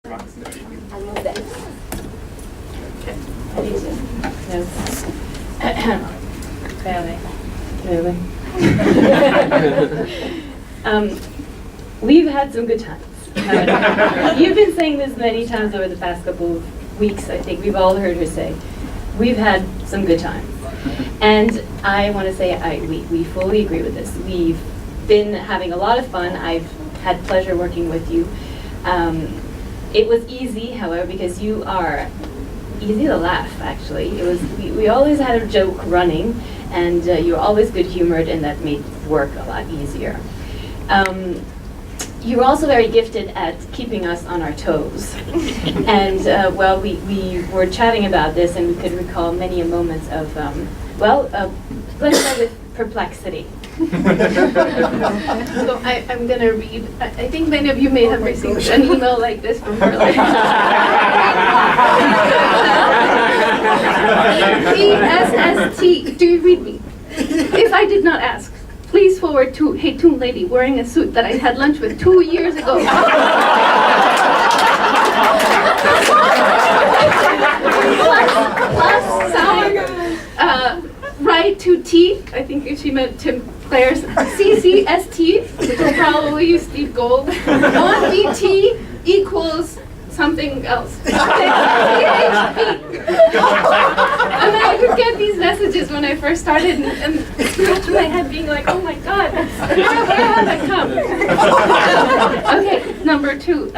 I'll move that. Really? We've had some good times. You've been saying this many times over the past couple of weeks. I think we've all heard her say, we've had some good times. And I want to say we fully agree with this. We've been having a lot of fun. I've had pleasure working with you. It was easy, however, because you are easy to laugh, actually. We always had a joke running, and you were always good-humored, and that made work a lot easier. You were also very gifted at keeping us on our toes. And, well, we were chatting about this, and we could recall many moments of, let's start with perplexity. So I'm going to read, I think many of you may have received an email like this from Veerle. PSST, do you read me? If I did not ask, please forward to Hey Toon Lady wearing a suit that I had lunch with 2 years ago. plus sound, right to T, I think she meant Tim Claire's CCST, which will probably use Steve Gold. 1DT equals something else. THP. And I would get these messages when I first started and scratch my head being like, oh my God, where has that come? Okay, number 2.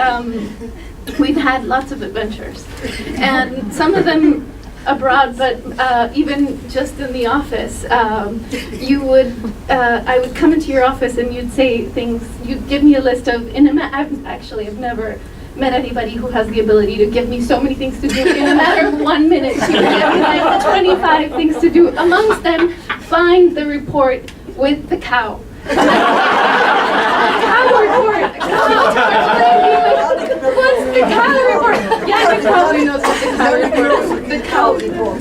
We've had lots of adventures. And some of them abroad, but even just in the office, I would come into your office and you'd say things, you'd give me a list of, I've never met anybody who has the ability to give me so many things to do in a matter of 1 minute. She would give me like 25 things to do. Amongst them, find the report with the cow. Cow report. What's the cow report? Yeah, you probably knows what the cow report is. The cow report.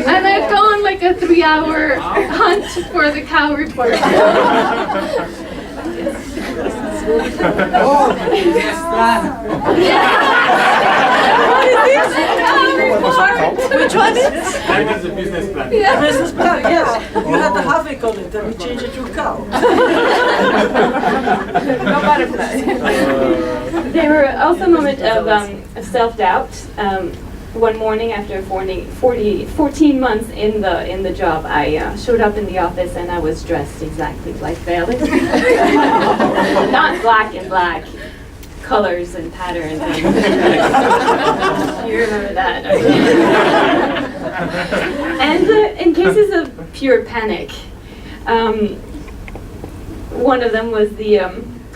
And I've gone like a 3-hour hunt for the cow report. Which one is? That was the business plan. Yeah. Business plan, yes. You had the havoc on it and we changed it to a cow. No butterfly. There were also moments of self-doubt. One morning after 14 months in the job, I showed up in the office and I was dressed exactly like Veerle. Not black and black, colors and patterns. You remember that? And in cases of pure panic, one of them was the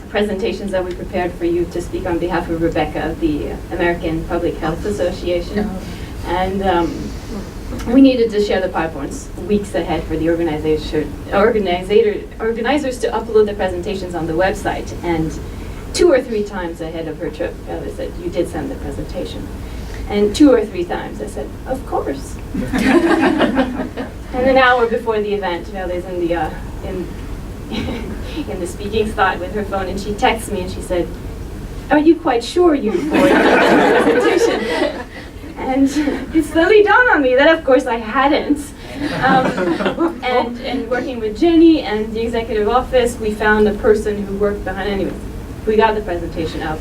presentations that we prepared for you to speak on behalf of Rebecca of the American Public Health Association. And we needed to share the PowerPoints weeks ahead for the organizers to upload the presentations on the website. And 2 or 3 times ahead of her trip, Veerle said, you did send the presentation. And 2 or 3 times I said, of course. And an hour before the event, Veerle's in the speaking spot with her phone, and she texts me and she said, are you quite sure you recorded the presentation? And it slowly dawned on me that of course I hadn't. And working with Jenny and the executive office, we found a person who worked behind, anyway, we got the presentation up.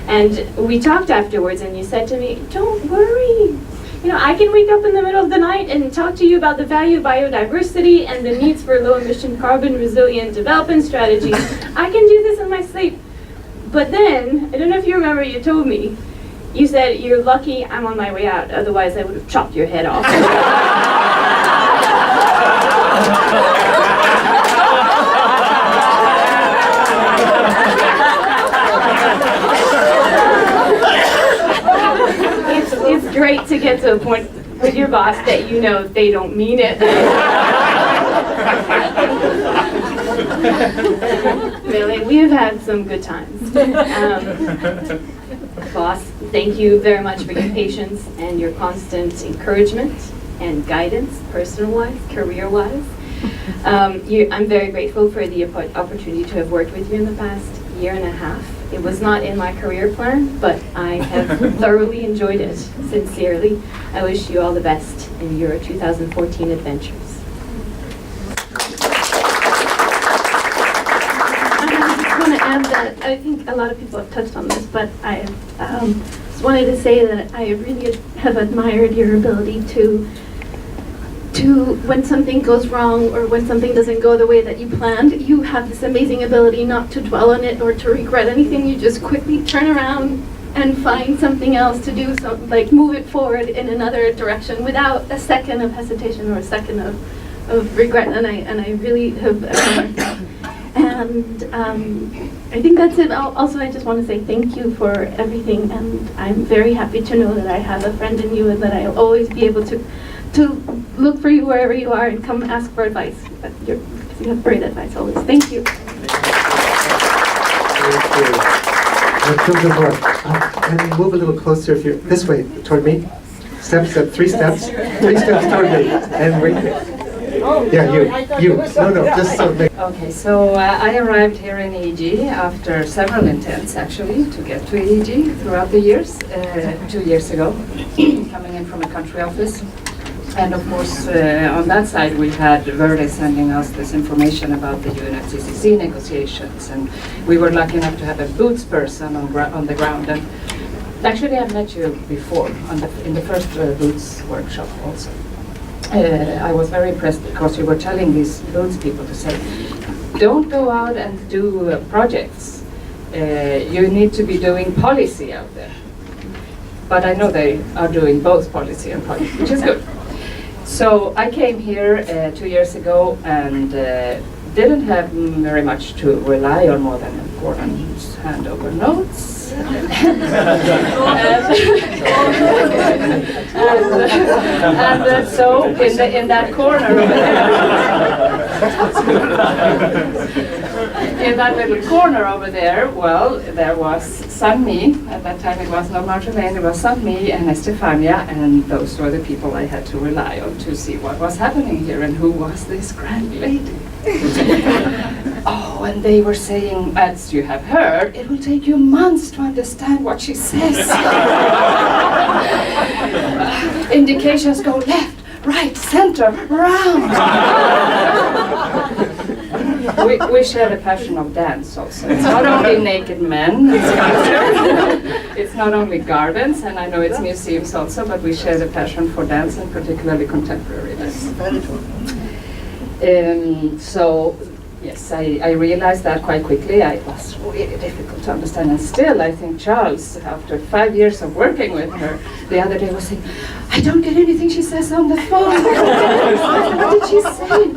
And we talked afterwards and you said to me, don't worry. You know, I can wake up in the middle of the night and talk to you about the value of biodiversity and the needs for low-emission, carbon-resilient development strategies. I can do this in my sleep. But then, I don't know if you remember, you told me, you said, you're lucky I'm on my way out, otherwise I would have chopped your head off. It's great to get to a point with your boss that you know they don't mean it. Really, we have had some good times. Boss, thank you very much for your patience and your constant encouragement and guidance, personal-wise, career-wise. I'm very grateful for the opportunity to have worked with you in the past 1.5 years. It was not in my career plan, but I have thoroughly enjoyed it, sincerely. I wish you all the best in your 2014 adventures. I want to add that I think a lot of people have touched on this, but I just wanted to say that I really have admired your ability to when something goes wrong or when something doesn't go the way that you planned, you have this amazing ability not to dwell on it or to regret anything. You just quickly turn around and find something else to do, like move it forward in another direction without a second of hesitation or a second of regret. And I really have admired that. And I think that's it. Also, I just want to say thank you for everything, and I'm very happy to know that I have a friend in you and that I'll always be able to look for you wherever you are and come ask for advice. But you have great advice always. Thank you. Can you move a little closer if you're this way toward me? Step, 3 steps. 3 steps toward me. And wait. Yeah, you. No, just so. Okay, so I arrived here in EEG after several intents actually to get to EEG throughout the years, 2 years ago, coming in from a country office. And of course, on that side, we had Veerle sending us this information about the UNFCCC negotiations, and we were lucky enough to have a boots person on the ground. And actually, I've met you before in the first boots workshop also. I was very impressed because you were telling these boots people to say, don't go out and do projects. You need to be doing policy out there. But I know they are doing both policy and policy, which is good. So I came here 2 years ago and didn't have very much to rely on more than Gordon's handover notes. and so in that corner over there, in that little corner over there, well, there was Sunmi. At that time it was not Marjolaine, it was Sunmi and Estefania, and those were the people I had to rely on to see what was happening here and who was this grand lady. Oh, and they were saying, as you have heard, it will take you months to understand what she says. Indications go left, right, center, round. We share the passion of dance also. It's not only naked men, it's not only gardens, and I know it's museums also, but we share the passion for dance, and particularly contemporary dance. So, yes, I realized that quite quickly. It was really difficult to understand, and still I think Charles, after 5 years of working with her, the other day was saying, I don't get anything she says on the phone. What did she say?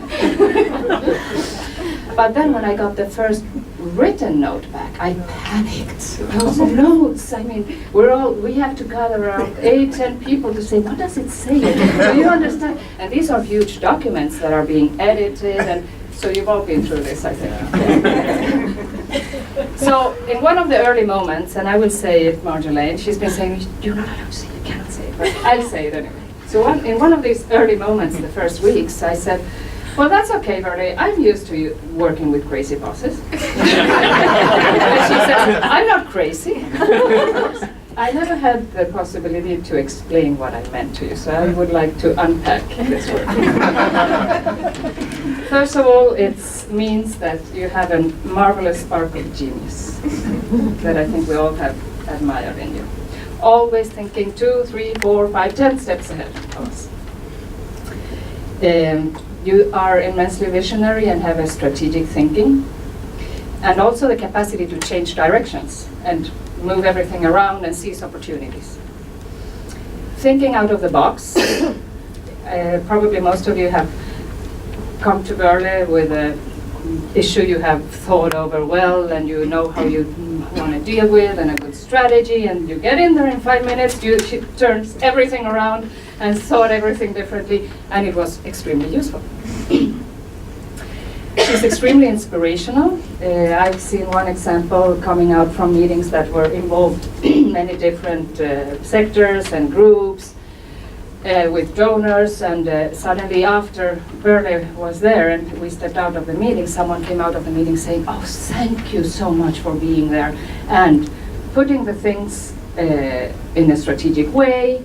But then when I got the first written note back, I panicked. Those notes, I mean, we have to gather around 8-10 people to say, what does it say? Do you understand? And these are huge documents that are being edited, and so you've all been through this, I think. So in one of the early moments, and I will say it, Marjolaine, she's been saying, you're not allowed to say it, you cannot say it, but I'll say it anyway. So in one of these early moments, the first weeks, I said, well, that's okay, Veerle. I'm used to you working with crazy bosses. And she said, I'm not crazy. I never had the possibility to explain what I meant to you, so I would like to unpack this work. First of all, it means that you have a marvelous spark of genius that I think we all have admired in you. Always thinking 2, 3, 4, 5, 10 steps ahead of us. You are immensely visionary and have a strategic thinking, and also the capacity to change directions and move everything around and seize opportunities. Thinking out of the box. Probably most of you have come to Veerle with an issue you have thought over well, and you know how you want to deal with, and a good strategy, and you get in there in 5 minutes, she turns everything around and thought everything differently, and it was extremely useful. She's extremely inspirational. I've seen one example coming out from meetings that were involved many different sectors and groups. with donors, and suddenly after Veerle was there and we stepped out of the meeting, someone came out of the meeting saying, "Oh, thank you so much for being there," and putting the things in a strategic way,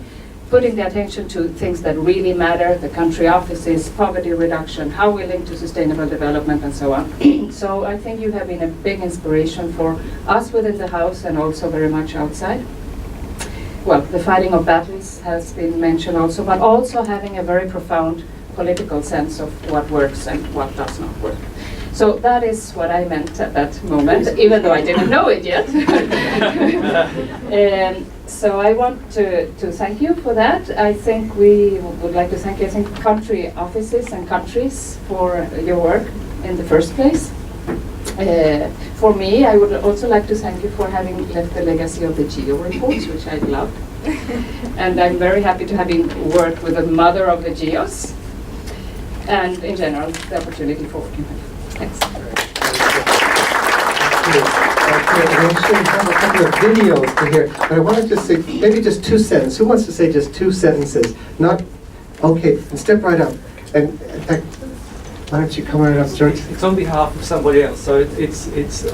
putting the attention to things that really matter, the country offices, poverty reduction, how we link to sustainable development, and so on. So I think you have been a big inspiration for us within the House and also very much outside. Well, the fighting of battles has been mentioned also, but also having a very profound political sense of what works and what does not work. So that is what I meant at that moment, even though I didn't know it yet. So I want to thank you for that. I think we would like to thank, country offices and countries for your work in the first place. For me, I would also like to thank you for having left the legacy of the GEO reports, which I loved. And I'm very happy to having worked with the mother of the GEOs, and in general, the opportunity for working with you. Thanks. Okay, and I'm sure you have a couple of videos to hear, but I want to just say, maybe just 2 sentences. Who wants to say just 2 sentences? Not, okay, and step right up. And in fact, why don't you come right up, George? It's on behalf of somebody else. So it's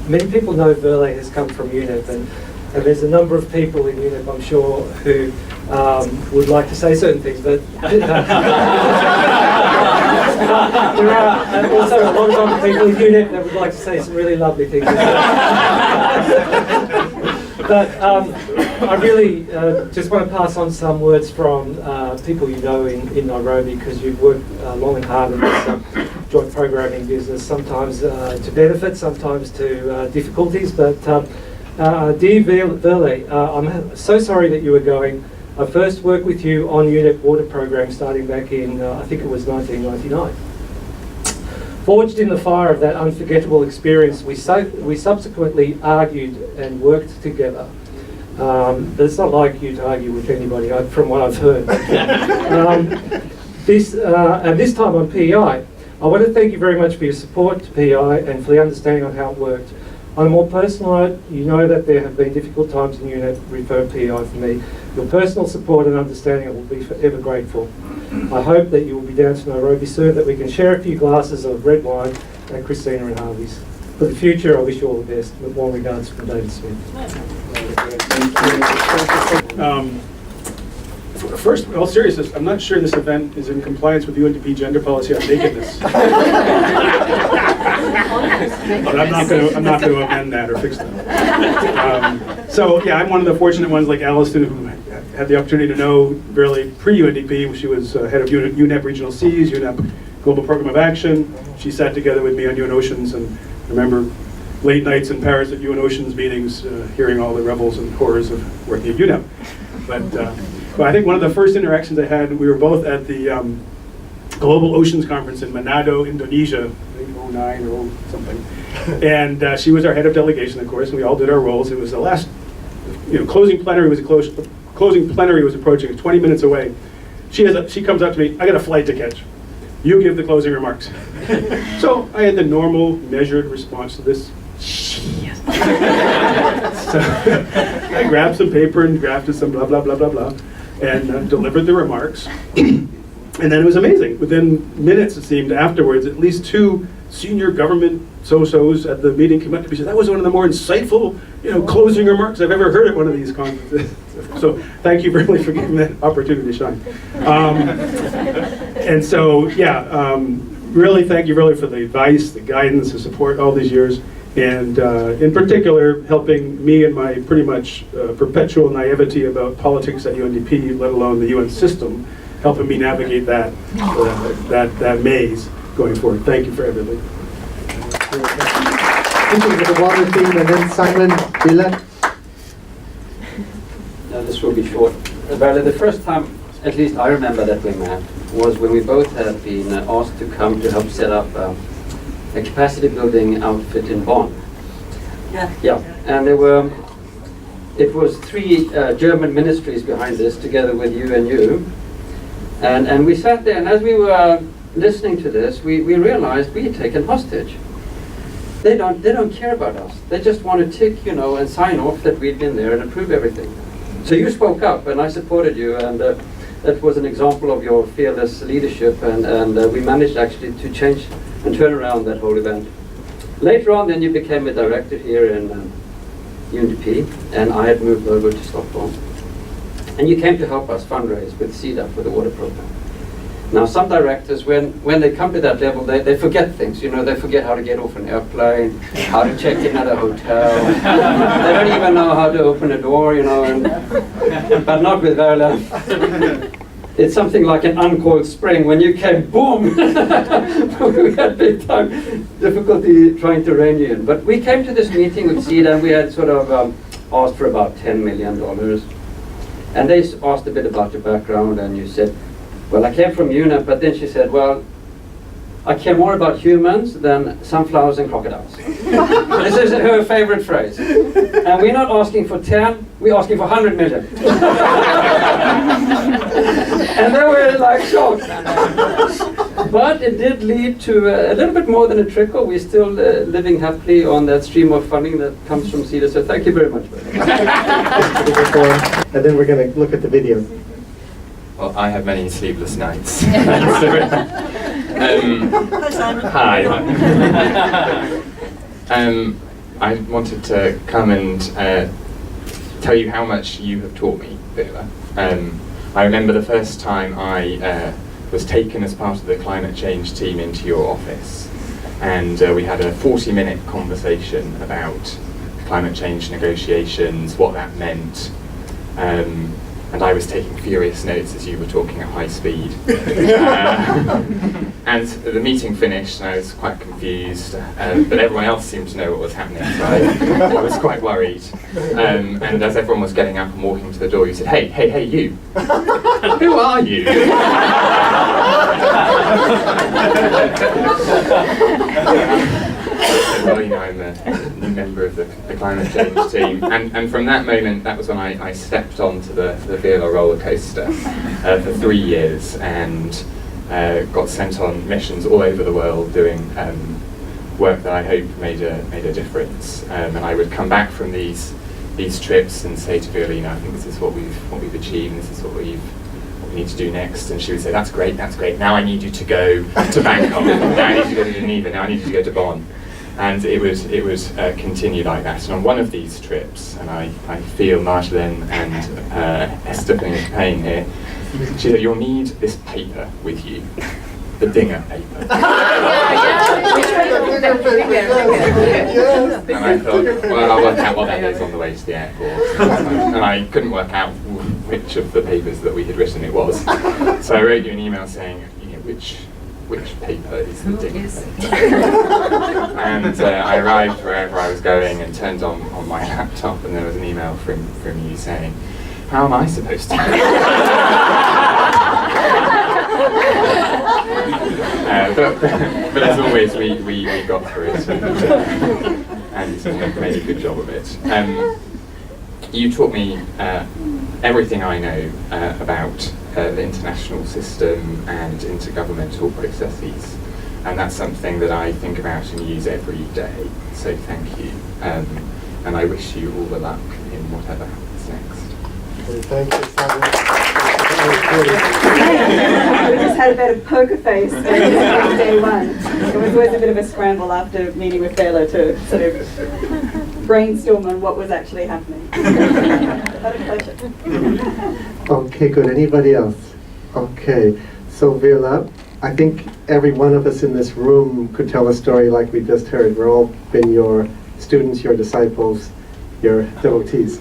many people know Veerle has come from UNEP, and there's a number of people in UNEP, I'm sure, who would like to say certain things, but there are also a lot of other people in UNEP that would like to say some really lovely things. But I really just want to pass on some words from people you know in Nairobi, because you've worked long and hard in this joint programming business, sometimes to benefit, sometimes to difficulties. But dear Veerle, I'm so sorry that you were going. I first worked with you on UNEP water program starting back in, I think it was 1999. Forged in the fire of that unforgettable experience, we subsequently argued and worked together. But it's not like you to argue with anybody, from what I've heard. And this time on PEI, I want to thank you very much for your support to PEI and for the understanding on how it worked. On a more personal note, you know that there have been difficult times in UNEP, refer PEI for me. Your personal support and understanding, I will be forever grateful. I hope that you will be down to Nairobi soon, that we can share a few glasses of red wine at Christina and Harvey's. For the future, I wish you all the best. With warm regards from David Smith. First, in all seriousness, I'm not sure this event is in compliance with UNDP gender policy on nakedness. But I'm not going to amend that or fix that. So yeah, I'm one of the fortunate ones like Alison who had the opportunity to know Veerle pre-UNDP. She was head of UNEP Regional Seas, UNEP Global Program of Action. She sat together with me on UN Oceans, and I remember late nights in Paris at UN Oceans meetings, hearing all the revels and horrors of working at UNEP. But I think one of the first interactions I had, we were both at the Global Oceans Conference in Manado, Indonesia, maybe 09 or something. And she was our head of delegation, of course, and we all did our roles. It was the last, closing plenary was approaching, 20 minutes away. She comes up to me, I got a flight to catch. You give the closing remarks. So I had the normal, measured response to this. So I grabbed some paper and drafted some blah, blah, blah, blah, blah, and delivered the remarks. And then it was amazing. Within minutes, it seemed, afterwards, at least 2 senior government so-sos at the meeting came up to me and said, that was one of the more insightful, closing remarks I've ever heard at one of these conferences. So thank you really for giving that opportunity to shine. And so, yeah, really thank you really for the advice, the guidance, the support all these years. And in particular, helping me in my pretty much perpetual naivety about politics at UNDP, let alone the UN system, helping me navigate that maze going forward. Thank you for everything. Thank you for the water theme, and then Simon Veerle. This will be short. Veerle, the first time, at least I remember that we met, was when we both had been asked to come to help set up a capacity building outfit in Bonn. Yeah, and it was 3 German ministries behind this, together with you. And we sat there, and as we were listening to this, we realized we had taken hostage. They don't care about us. They just want to tick, and sign off that we'd been there and approve everything. So you spoke up, and I supported you, and that was an example of your fearless leadership, and we managed actually to change and turn around that whole event. Later on, then you became a director here in UNDP, and I had moved over to Stockholm. And you came to help us fundraise with CEDA for the water program. Now, some directors, when they come to that level, they forget things. You know, they forget how to get off an airplane, how to check in at a hotel. They don't even know how to open a door, you know. But not with Veerle. It's something like an uncoiled spring. When you came, boom! We had big time difficulty trying to rein you in. But we came to this meeting with CEDA, and we had sort of asked for about $10 million. And they asked a bit about your background, and you said, well, I came from UNEP, but then she said, well, I care more about humans than sunflowers and crocodiles. This is her favorite phrase. And we're not asking for 10, we're asking for 100 million. And they were like shocked. But it did lead to a little bit more than a trickle. We're still living happily on that stream of funding that comes from CEDA. So thank you very much. And then we're going to look at the video. Well, I have many sleepless nights. Hi, Simon. Hi. I wanted to come and tell you how much you have taught me, Veerle. I remember the first time I was taken as part of the climate change team into your office, and we had a 40-minute conversation about climate change negotiations, what that meant. And I was taking furious notes as you were talking at high speed. And the meeting finished, and I was quite confused, but everyone else seemed to know what was happening, so I was quite worried. And as everyone was getting up and walking to the door, you said, hey, you! Who are you? Well, you know, I'm a new member of the climate change team, and from that moment, that was when I stepped onto the Veerle roller coaster for 3 years, and got sent on missions all over the world doing work that I hope made a difference. And I would come back from these trips and say to Veerle, you know, I think this is what we've achieved, this is what we need to do next. And she would say, that's great. Now I need you to go to Bangkok. Now I need you to go to Geneva. Now I need you to go to Bonn. And it would continue like that. And on one of these trips, and I feel Marjolaine and Esther paying here, she said, you'll need this paper with you, the Dinger paper. And I thought, well, I'll work out what that is on the way to the airport. And I couldn't work out which of the papers that we had written it was. So I wrote you an email saying, you know, which paper is the Dinger paper? And I arrived wherever I was going and turned on my laptop, and there was an email from you saying, how am I supposed to? But as always, we got through it and made a good job of it. You taught me everything I know about the international system and intergovernmental processes, and that's something that I think about and use every day. So thank you, and I wish you all the luck in whatever happens next. Thank you, Simon. We just had a bit of poker face on day one. It was always a bit of a scramble after meeting with Veerle to sort of brainstorm on what was actually happening. What a pleasure. Okay, good. Anybody else? Okay, so Veerle, I think every one of us in this room could tell a story like we just heard. We've all been your students, your disciples, your devotees.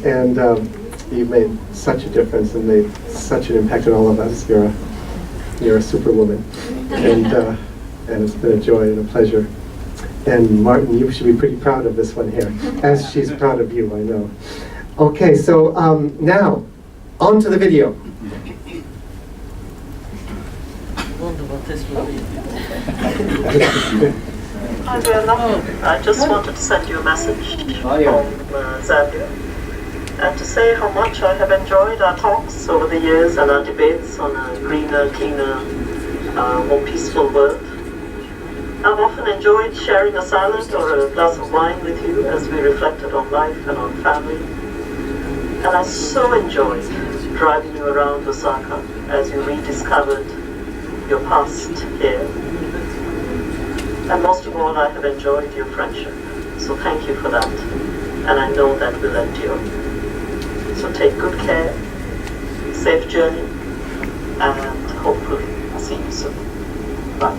And you've made such a difference and made such an impact on all of us. You're a superwoman, and it's been a joy and a pleasure. And Martin, you should be pretty proud of this one here, as she's proud of you, I know. Okay, so now on to the video. Wonder what this will be. Hi Veerle, I just wanted to send you a message from Zambia, and to say how much I have enjoyed our talks over the years and our debates on a greener, cleaner, more peaceful world. I've often enjoyed sharing a silent or a glass of wine with you as we reflected on life and on family. And I so enjoyed driving you around Osaka as you rediscovered your past here. And most of all, I have enjoyed your friendship. So thank you for that. And I know that will endure. So take good care, safe journey, and hopefully see you soon. Bye.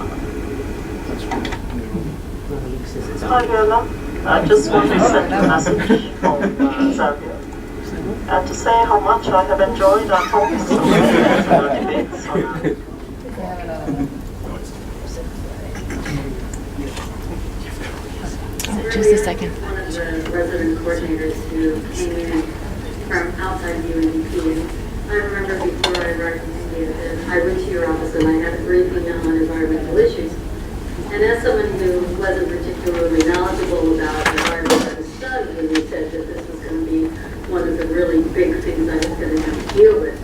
Hi Veerle, I just want to send a message from Zambia and to say how much I have enjoyed our talks and our debates on Just a second. One of the resident coordinators who came in from outside of UNDP. I remember before I arrived in India that I went to your office and I had a briefing on environmental issues. And as someone who wasn't particularly knowledgeable about environmental studies, when you said that this was going to be one of the really big things I was going to have to deal with.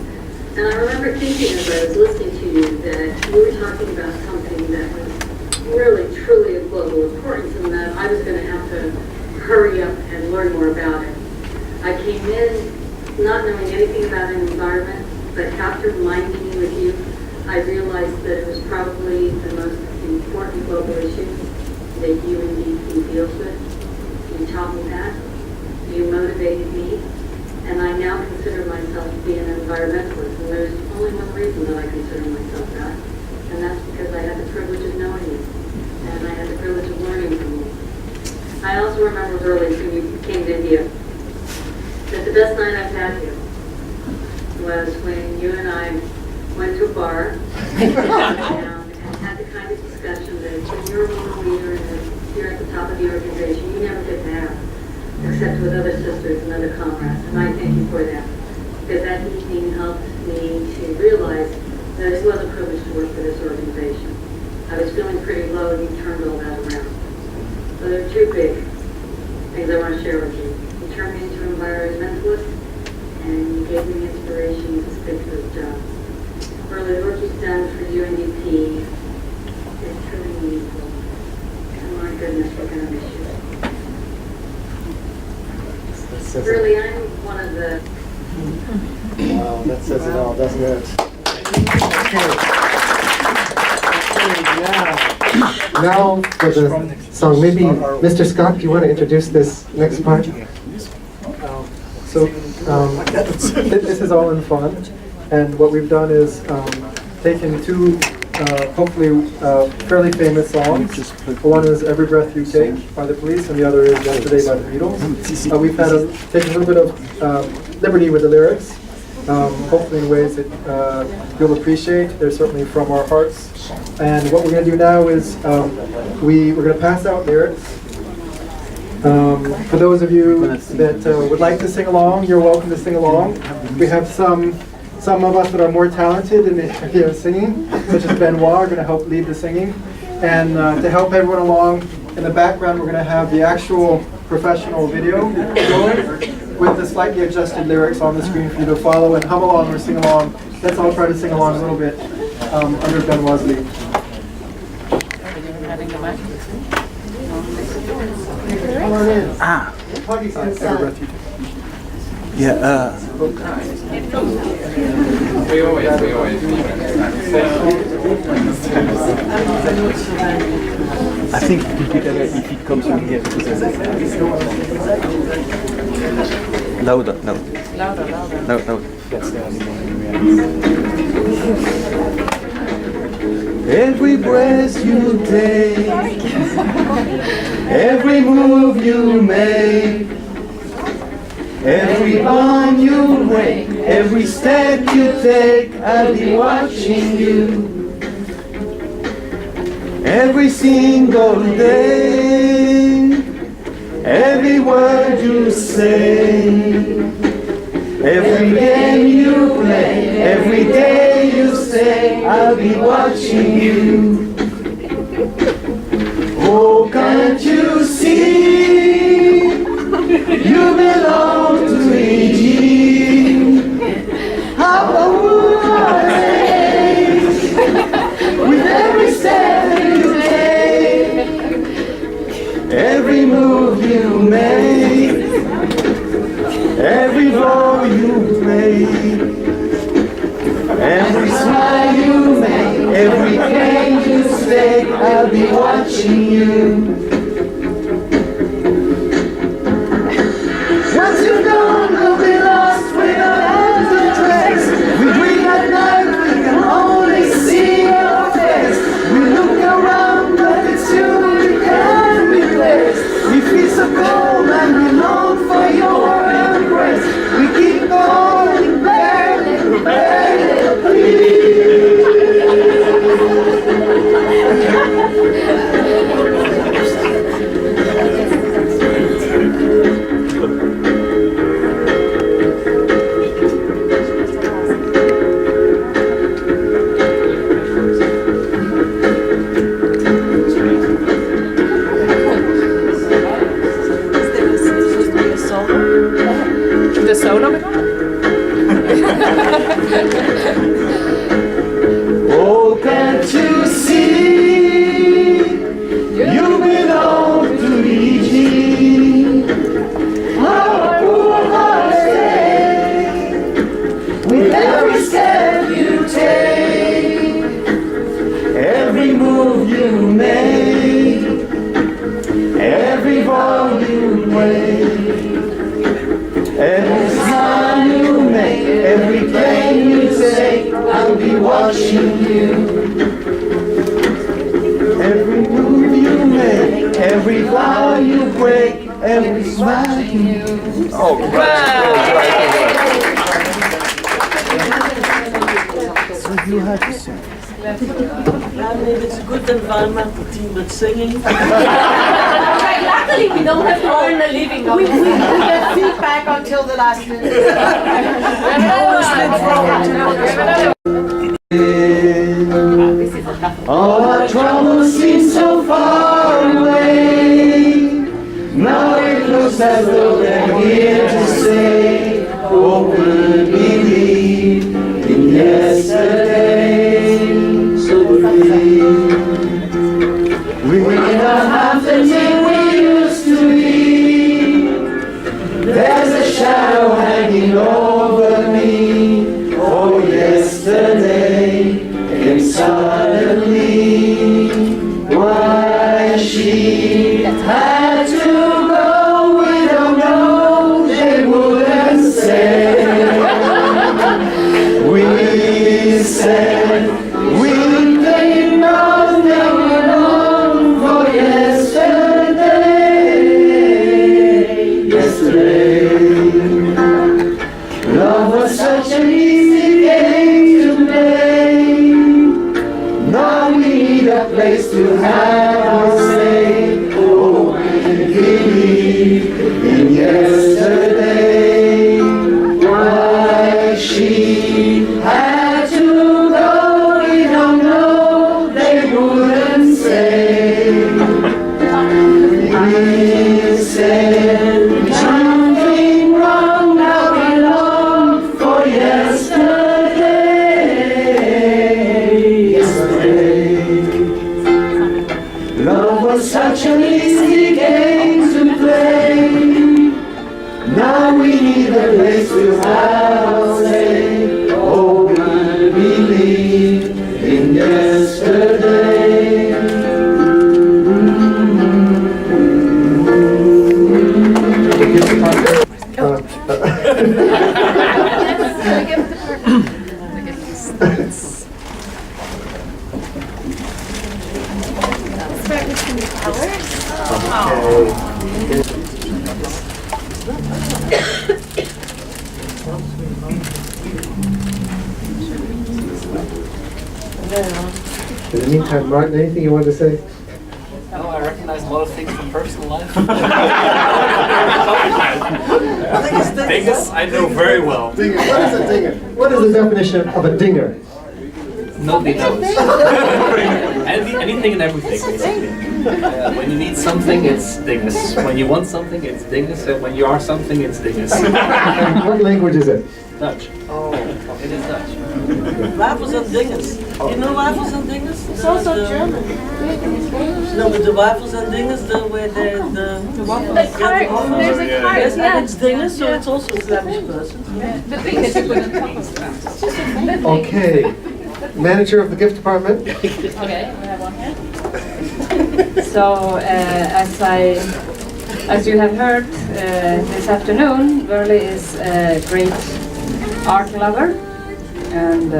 And I remember thinking as I was listening to you that you were talking about something that was really, truly of global importance, and that I was going to have to hurry up and learn more about it. I came in not knowing anything about an environment, but after my meeting with you, I realized that it was probably the most important global issue that UNDP deals with. You taught me that. You motivated me, and I now consider myself to be an environmentalist. And there's only one reason that I consider myself that, and that's because I had the privilege of knowing you, and I had the privilege of learning from you. I also remember early when you came to India that the best night I've had here was when you and I went to a bar and had the kind of discussion that when you're a woman leader and you're at the top of the organization, you never get to have, except with other sisters and other comrades. And I thank you for that, because that evening helped me to realize that it was a privilege to work for this organization. I was feeling pretty low, and you turned all that around. So there are two big things I want to share with you. You turned me into an environmentalist, and you gave me inspiration to stick to this job. Veerle, the work you've done for UNDP is truly meaningful. And my goodness, we're going to miss you. Veerle, I'm one of the... Wow, that says it all, doesn't it? Yeah. Now for the song, maybe Mr. Scott, do you want to introduce this next part? This is all in fun, and what we've done is taken two hopefully fairly famous songs. One is Every Breath You Take by the Police, and the other is Yesterday by the Beatles. We've had taken a little bit of liberty with the lyrics, hopefully in ways that you'll appreciate. They're certainly from our hearts. And what we're going to do now is we're going to pass out lyrics. For those of you that would like to sing along, you're welcome to sing along. We have some of us that are more talented in the area of singing, such as Benoit, are going to help lead the singing. And to help everyone along, in the background we're going to have the actual professional video going with the slightly adjusted lyrics on the screen for you to follow and hum along or sing along. Let's all try to sing along a little bit under Benoit's lead. Come on in. Every breath you take. Yeah, We always I think it would be better if it comes from here. Louder, louder. Louder. Every breath you take, every move you make, every bond you make, every step you take, I'll be watching you. Every single day, every word you say, every game you play, every day you say, I'll be watching you. Oh, can't you see? You belong to me. How would I say? With every step you take, every move you make, every vow you make, Every plane you take, I'll be watching you. Once you're gone, we'll be lost without a trace. We dream at night, we can only see your face. We look around, but it's you we can't replace. We feel so cold and we long for your embrace. We keep calling, Veerle, Veerle, please. The soda? Oh, can't you see? You belong to EG. Our poor hearts ache with every step you take, every move you make, every vow you wave. Every smile you make, every plane you take, I'll be watching you. Every move you make, every vow you break, every smile you. Oh, So you have to sing. I mean, it's a good environmental team, but singing. Luckily, we don't have to earn a living. We get feedback until the last minute. All our troubles seem so far away. Now it looks as though they're here to stay. Oh, we believe in yesterday. So we don't have the thing we used to be. There's a shadow hanging over me. Oh, yesterday came suddenly. Why she had to go, we don't know. They wouldn't say. We said we didn't know they were long for yesterday. Yesterday, love was such an easy game to play. Now we need a place to have our say. Oh, we believe in yesterday. Why she had to go, we don't know. They wouldn't say. We said something wrong, now we long for yesterday. Yesterday, love was such an easy game to play. Now we need a place to have our say. Oh, we believe in yesterday. In the meantime, Martin, anything you wanted to say? No, I recognize a lot of things from personal life. Dingus, I know very well. Dinger. What is a dinger? What is the definition of a dinger? Nobody knows. Anything and everything, basically. When you need something, it's dingus. When you want something, it's dingus. And when you are something, it's dingus. And what language is it? Dutch. Oh, it is Dutch. Wafels and dinges. You know wafels and dinges? It's also German. No, but the wafels and dinges, where the waffles. The cart, there's a cart, Yes, yeah. and it's dinges, so it's also a Flemish person. The thing that you put on top of that. Okay, manager of the gift department. Okay, we have one here. So, as you have heard this afternoon, Veerle is a great art lover, and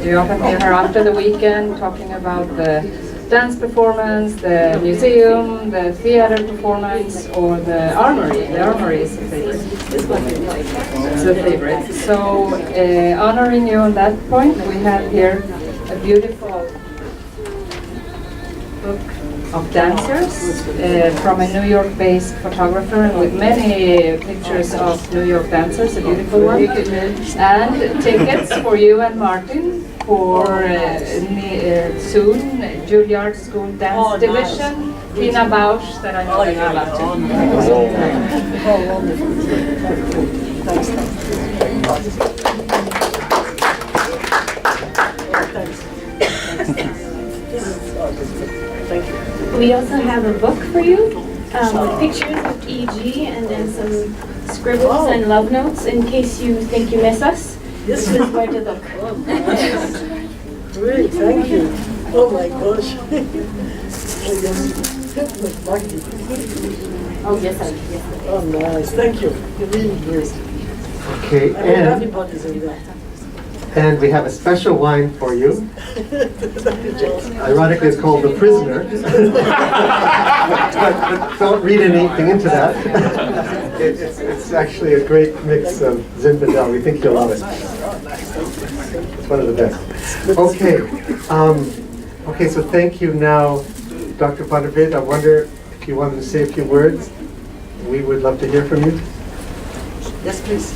you often hear her after the weekend talking about the dance performance, the museum, the theater performance, or the armory. The armory is a favorite. It's a favorite. So, honoring you on that point, we have here a beautiful book of dancers from a New York-based photographer with many pictures of New York dancers, a beautiful one. And tickets for you and Martin for soon, Juilliard School Dance Division. Tina Bausch, that I know you love We also have a book for you with pictures of EG and then some scribbles and love notes in case you think you miss us. This is where to look. Great, thank you. Oh my gosh. Oh, yes, Oh, nice. Thank you. You're really great. Okay, I hope everybody's in there. and we have a special wine for you. Ironically, it's called The Prisoner. but don't read anything into that. It's actually a great mix of Zinfandel. We think you'll love it. It's one of the best. Okay. Okay, so thank you now, Dr. Van der Vid. I wonder if you wanted to say a few words. We would love to hear from you. Yes, please.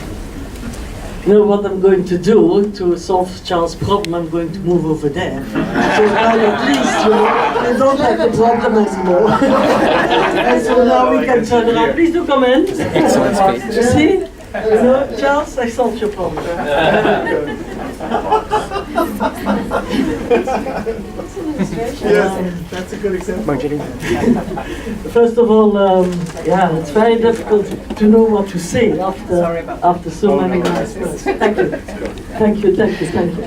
You know what I'm going to do to solve Charles' problem? I'm going to move over there. So now at least you don't have the problem anymore. And so now we can turn around. Please do come in. Excellent speech. You see? You know, Charles, I solved your problem. Yes, that's a good example. First of all, yeah, it's very difficult to know what to say after so many nice words. Thank you. Thank you, thank you, thank you.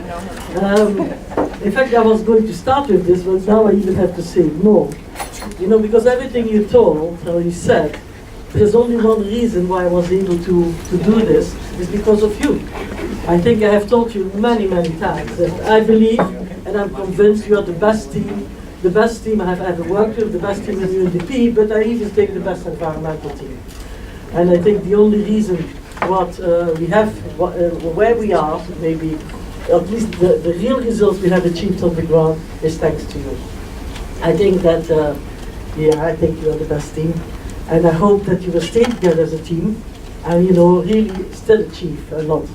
In fact, I was going to start with this, but now I even have to say more. You know, because everything you told, or you said, there's only one reason why I was able to do this, is because of you. I think I have told you many, many times that I believe, and I'm convinced you are the best team I have ever worked with, the best team in UNDP, but I even think the best environmental team. And I think the only reason what we have, where we are, maybe at least the real results we have achieved on the ground is thanks to you. I think that, yeah, I think you are the best team. And I hope that you will stay together as a team and, you know, really still achieve a lot.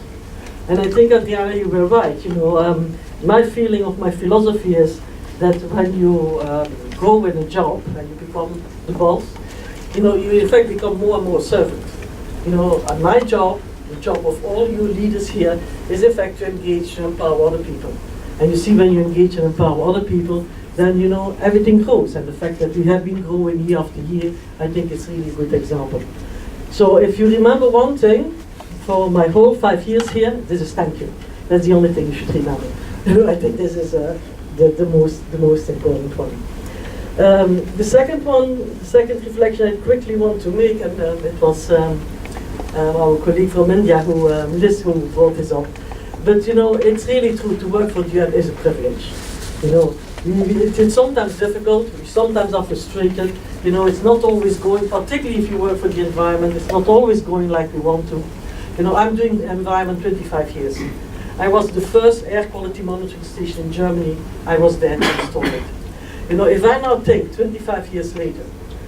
And I think, Adriana, you were right. You know, my feeling of my philosophy is that when you go in a job and you become the boss, you know, you in fact become more and more servant. You know, and my job, the job of all you leaders here, is in fact to engage and empower other people. And you see, when you engage and empower other people, then, you know, everything grows. And the fact that we have been growing year after year, I think it's really a good example. So if you remember one thing, for my whole 5 years here, this is thank you. That's the only thing you should remember. I think this is the most important one. The second reflection I quickly want to make, and it was our colleague from India Liz who brought this up. But you know, it's really true, to work for the UN is a privilege. You know, it's sometimes difficult, we sometimes are frustrated. You know, it's not always going, particularly if you work for the environment, it's not always going like we want to. You know, I'm doing environment 25 years. I was the first air quality monitoring station in Germany. I was there to install it. You know, if I now think 25 years later,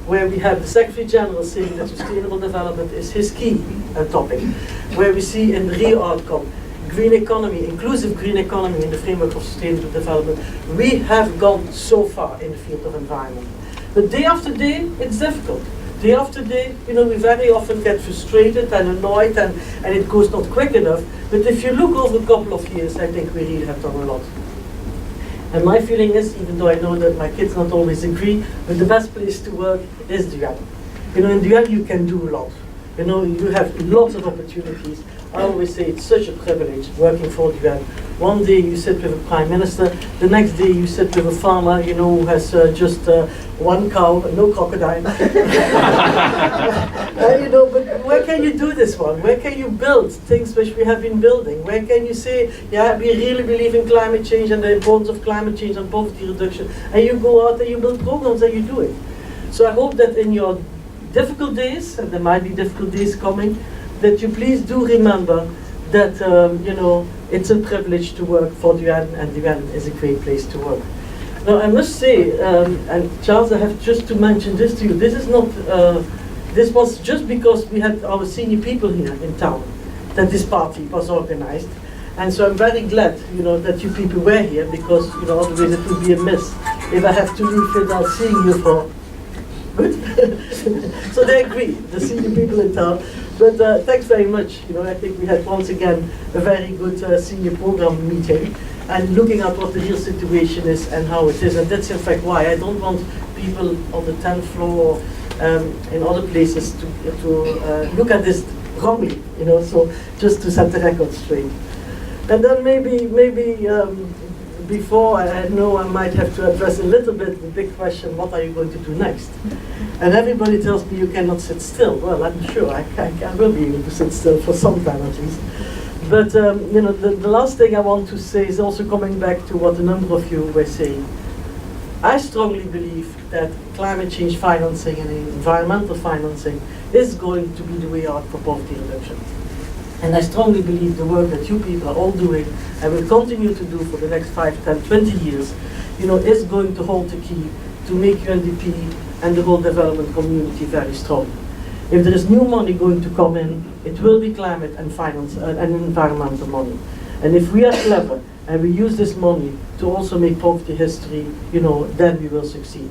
where we have the Secretary General saying that sustainable development is his key topic, where we see in the real outcome, green economy, inclusive green economy in the framework of sustainable development, we have gone so far in the field of environment. But day after day, it's difficult. Day after day, you know, we very often get frustrated and annoyed and it goes not quick enough. But if you look over a couple of years, I think we really have done a lot. And my feeling is, even though I know that my kids not always agree, but the best place to work is the UN. You know, in the UN you can do a lot. You know, you have lots of opportunities. I always say it's such a privilege working for the UN. One day you sit with a prime minister, the next day you sit with a farmer, you know, who has just one cow, no crocodile. You know, but where can you do this one? Where can you build things which we have been building? Where can you say, yeah, we really believe in climate change and the importance of climate change and poverty reduction, and you go out and you build programs and you do it. So I hope that in your difficult days, and there might be difficult days coming, that you please do remember that you know, it's a privilege to work for the UN, and the UN is a great place to work. Now I must say, and Charles, I have just to mention this to you, this is not, this was just because we had our senior people here in town that this party was organized. And so I'm very glad, you know, that you people were here, because, you know, otherwise it would be a miss if I have to leave without seeing you for good. So they agree, the senior people in town. But thanks very much. You know, I think we had once again a very good senior program meeting, and looking at what the real situation is and how it is. And that's in fact why I don't want people on the 10th floor or in other places to look at this wrongly. You know, so just to set the record straight. And then maybe before, I know I might have to address a little bit the big question, what are you going to do next? And everybody tells me you cannot sit still. Well, I'm sure I will be able to sit still for some time at least. But you know, the last thing I want to say is also coming back to what a number of you were saying. I strongly believe that climate change financing and environmental financing is going to be the way out for poverty reduction. And I strongly believe the work that you people are all doing and will continue to do for the next 5, 10, 20 years, you know, is going to hold the key to make UNDP and the whole development community very strong. If there is new money going to come in, it will be climate and finance and environmental money. And if we are clever and we use this money to also make poverty history, you know, then we will succeed.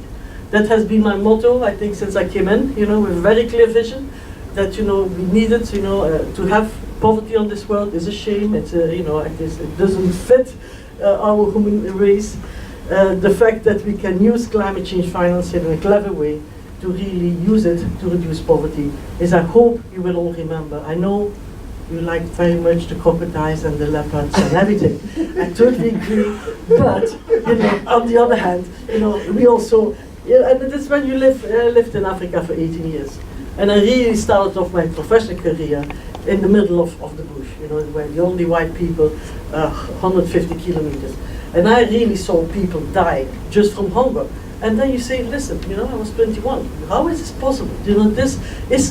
That has been my motto, I think, since I came in, you know, with a very clear vision that, you know, we needed, you know, to have poverty on this world is a shame. It's you know, it doesn't fit our human race. The fact that we can use climate change financing in a clever way to really use it to reduce poverty is, I hope you will all remember. I know you like very much the crocodiles and the leopards and everything. I totally agree. But you know, on the other hand, you know, we also, and it is when you lived in Africa for 18 years. And I really started off my professional career in the middle of the bush, you know, where the only white people, 150 kilometers. And I really saw people die just from hunger. And then you say, listen, you know, I was 21. How is this possible? You know, this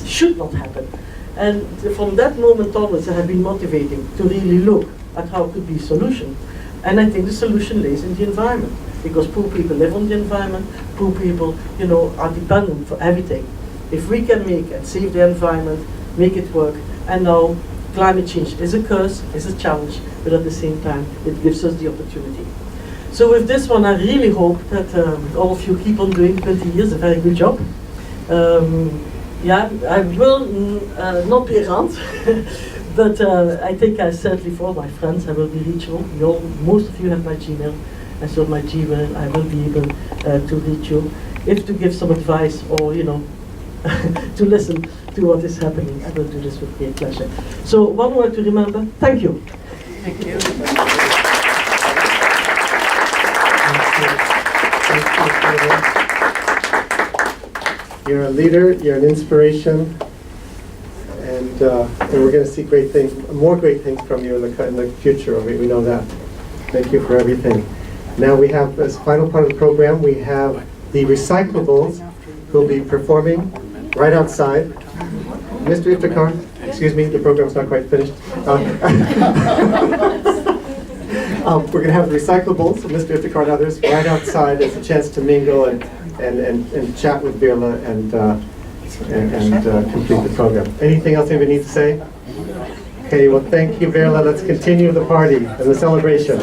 should not happen. And from that moment onwards, I have been motivating to really look at how it could be a solution. And I think the solution lays in the environment, because poor people live on the environment. Poor people, you know, are dependent for everything. If we can make and save the environment, make it work, and now climate change is a curse, is a challenge, but at the same time, it gives us the opportunity. So with this one, I really hope that all of you keep on doing 20 years, a very good job. Yeah, I will not be around, but I think I certainly, for all my friends, I will be reachable. Most of you have my Gmail, and so my Gmail, I will be able to reach you. If to give some advice or, you know, to listen to what is happening, I will do this with great pleasure. So one word to remember, thank you. Thank you. You're a leader, you're an inspiration, and we're going to see great things, more great things from you in the future. We know that. Thank you for everything. Now we have, as final part of the program, we have the recyclables who will be performing right outside. Mr. Iftikhar, excuse me, the program's not quite finished. We're going to have the recyclables, Mr. Iftikhar and others, right outside as a chance to mingle and chat with Veerle and complete the program. Anything else anybody needs to say? Okay, well, thank you, Veerle. Let's continue the party and the celebration.